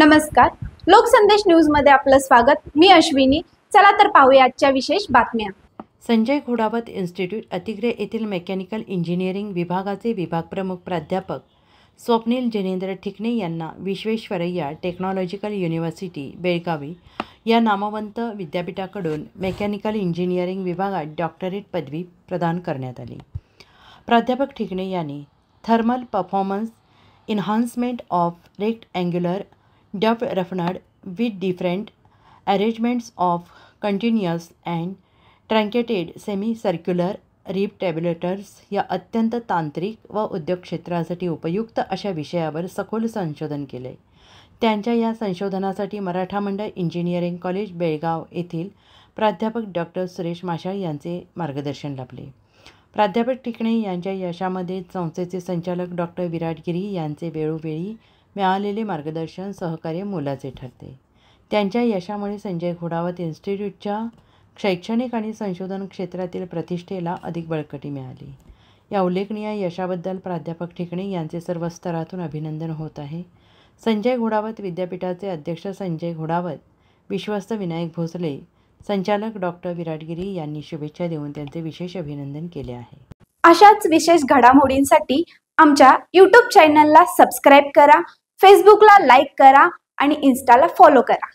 नमस्कार, लोकसंदेश न्यूज मध्ये आपलं स्वागत। मी अश्विनी। चला तर पाहूया आजच्या विशेष बातम्या। संजय घोडावत इन्स्टिट्यूट अतिग्रे येथील मेकॅनिकल इंजिनिअरिंग विभागाचे विभाग प्रमुख प्राध्यापक स्वप्नील जिनेंद्र ठिकणे यांना विश्वेश्वरय्या टेक्नॉलॉजिकल युनिव्हर्सिटी बेळगावी या नामवंत विद्यापीठाकडून मेकॅनिकल इंजिनिअरिंग विभागात डॉक्टरेट पदवी प्रदान करण्यात आली। प्राध्यापक ठिकणे यांनी thermal performance enhancement of rectangular duct roughened with different arrangements of continuous and truncated semi circular rib turbulators या अत्यंत तांत्रिक व उद्योग क्षेत्रासाठी उपयुक्त अशा विषयावर सखोल संशोधन केले। त्यांच्या या संशोधनासाठी मराठा मंडळ इंजिनिअरिंग कॉलेज बेळगाव येथील प्राध्यापक डॉक्टर सुरेश माशाळ यांचे मार्गदर्शन लाभले। प्राध्यापक ठिकणे यांच्या यशामध्ये संस्थेचे संचालक डॉक्टर विराट गिरी यांचे वेळोवेळी मिळालेले मार्गदर्शन सहकार्य मोलाचे ठरते। त्यांच्या यशामुळे संजय घोडावत इन्स्टिट्यूटच्या शैक्षणिक आणि संशोधन क्षेत्रातील प्रतिष्ठेला अधिक बळकटी मिळाली। या उल्लेखनीय यशाबद्दल प्राध्यापक ठिकणे यांचे सर्व स्तरातून अभिनंदन होत आहे। संजय घोडावत विद्यापीठाचे अध्यक्ष संजय घोडावत, विश्वस्त विनायक भोसले, संचालक डॉक्टर विराट गिरी यांनी शुभेच्छा देऊन त्यांचे विशेष अभिनंदन केले आहे। अशाच विशेष घडामोडींसाठी आमच्या YouTube चॅनलला सबस्क्राइब करा, फेसबुकला लाईक करा आणि इन्स्टाला फॉलो करा।